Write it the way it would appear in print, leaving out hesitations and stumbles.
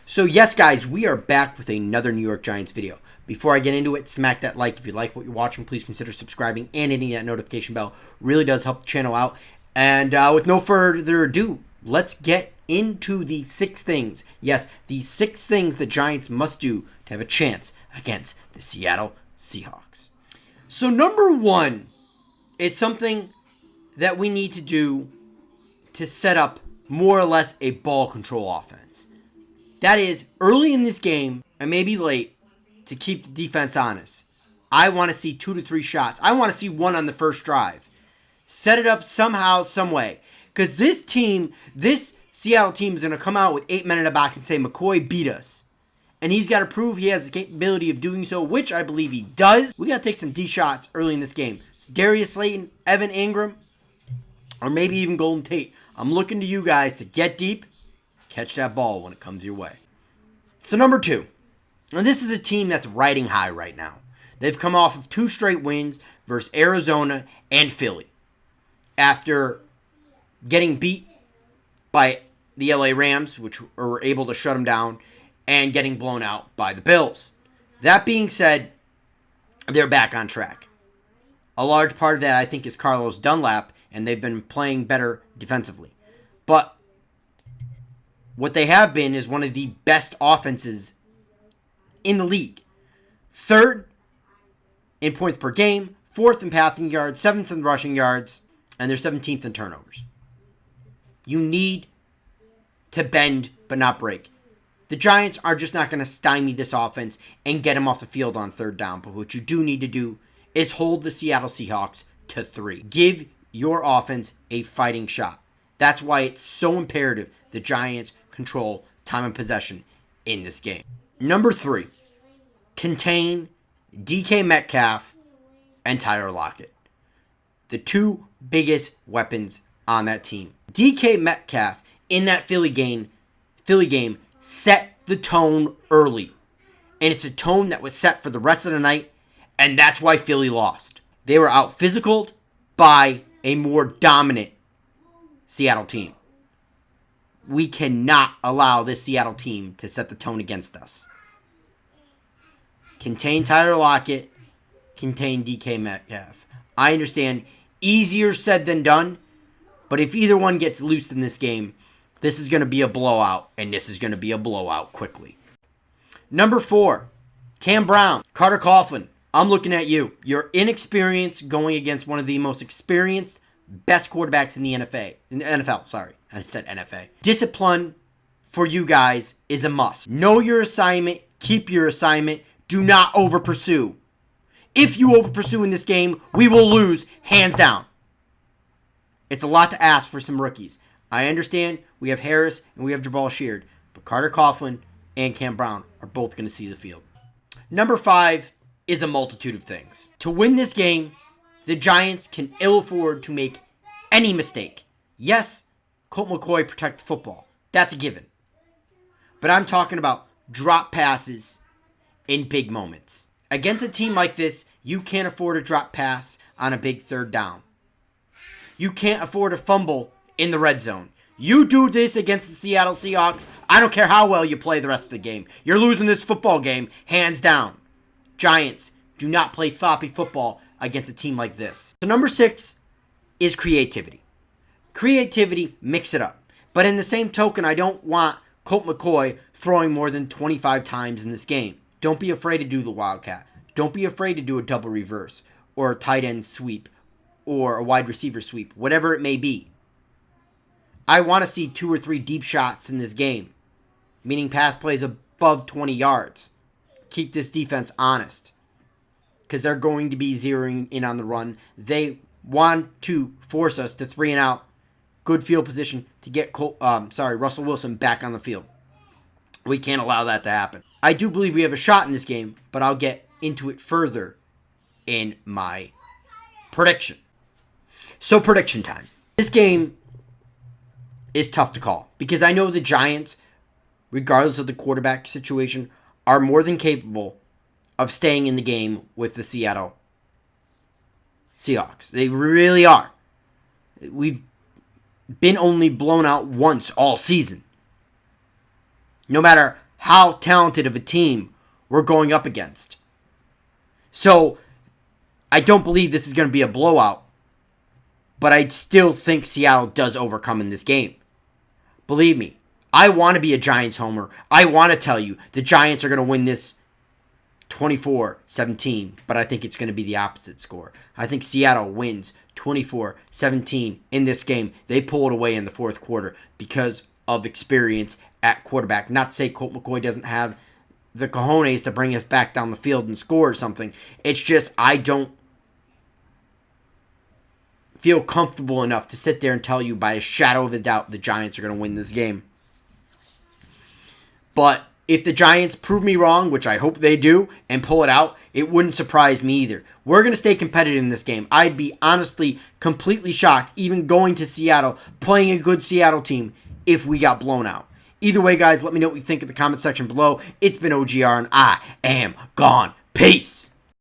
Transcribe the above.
So yes, guys, we are back with another New York Giants video. Before I get into it, smack that like. If you like what you're watching, please consider subscribing and hitting that notification bell. Really does help the channel out. And with no further ado, let's get into the 6 things. Yes, the 6 things the Giants must do to have a chance against the Seattle Seahawks. So number 1 is something that we need to do to set up more or less a ball control offense. That is, early in this game, and maybe late, to keep the defense honest. I want to see 2 to 3 shots. I want to see 1 on the first drive. Set it up somehow, some way. Because this Seattle team is going to come out with 8 men in a box and say, McCoy beat us. And he's got to prove he has the capability of doing so, which I believe he does. We got to take some D shots early in this game. So Darius Slayton, Evan Ingram, or maybe even Golden Tate. I'm looking to you guys to get deep, catch that ball when it comes your way. So number 2. Now this is a team that's riding high right now. They've come off of 2 straight wins versus Arizona and Philly. After getting beat by the LA Rams, which were able to shut them down, and getting blown out by the Bills. That being said, they're back on track. A large part of that, I think, is Carlos Dunlap, and they've been playing better defensively. But what they have been is one of the best offenses in the league. 3rd in points per game, 4th in passing yards, 7th in rushing yards, and they're 17th in turnovers. You need to bend but not break. The Giants are just not going to stymie this offense and get them off the field on 3rd down. But what you do need to do is hold the Seattle Seahawks to 3. Give your offense a fighting shot. That's why it's so imperative the Giants control time and possession in this game. Number 3, contain DK Metcalf and Tyler Lockett. The 2 biggest weapons on that team. DK Metcalf in that Philly game set the tone early. And it's a tone that was set for the rest of the night, and that's why Philly lost. They were out physicaled by a more dominant Seattle team. We cannot allow this Seattle team to set the tone against us. Contain Tyler Lockett, contain DK Metcalf. I understand, easier said than done, but if either one gets loose in this game, this is going to be a blowout, and this is going to be a blowout quickly. Number 4, Cam Brown, Carter Coughlin. I'm looking at you. You're inexperienced going against one of the most experienced, best quarterbacks in the NFL. Sorry, I said NFA. Discipline for you guys is a must. Know your assignment. Keep your assignment. Do not over-pursue. If you over-pursue in this game, we will lose, hands down. It's a lot to ask for some rookies. I understand we have Harris and we have Jabal Sheard, but Carter Coughlin and Cam Brown are both going to see the field. Number 5 is a multitude of things. To win this game, the Giants can ill afford to make any mistake. Yes, Colt McCoy protect the football. That's a given. But I'm talking about drop passes in big moments. Against a team like this, you can't afford a drop pass on a big 3rd down. You can't afford a fumble in the red zone. You do this against the Seattle Seahawks, I don't care how well you play the rest of the game. You're losing this football game, hands down. Giants, do not play sloppy football against a team like this. So number 6 is creativity. Creativity, mix it up. But in the same token, I don't want Colt McCoy throwing more than 25 times in this game. Don't be afraid to do the wildcat. Don't be afraid to do a double reverse or a tight end sweep or a wide receiver sweep, whatever it may be. I want to see 2 or 3 deep shots in this game, meaning pass plays above 20 yards. Keep this defense honest because they're going to be zeroing in on the run. They want to force us to 3 and out, good field position to get Russell Wilson back on the field. We can't allow that to happen. I do believe we have a shot in this game, but I'll get into it further in my prediction. So prediction time. This game is tough to call because I know the Giants, regardless of the quarterback situation, are more than capable of staying in the game with the Seattle Seahawks. They really are. We've been only blown out once all season. No matter how talented of a team we're going up against. So, I don't believe this is going to be a blowout, but I still think Seattle does overcome in this game. Believe me, I want to be a Giants homer. I want to tell you the Giants are going to win this 24-17, but I think it's going to be the opposite score. I think Seattle wins 24-17 in this game. They pull it away in the fourth quarter because of experience at quarterback. Not to say Colt McCoy doesn't have the cojones to bring us back down the field and score or something. It's just I don't feel comfortable enough to sit there and tell you by a shadow of a doubt the Giants are going to win this game. But if the Giants prove me wrong, which I hope they do, and pull it out, it wouldn't surprise me either. We're going to stay competitive in this game. I'd be honestly completely shocked, even going to Seattle, playing a good Seattle team, if we got blown out. Either way, guys, let me know what you think in the comment section below. It's been OGR, and I am gone. Peace.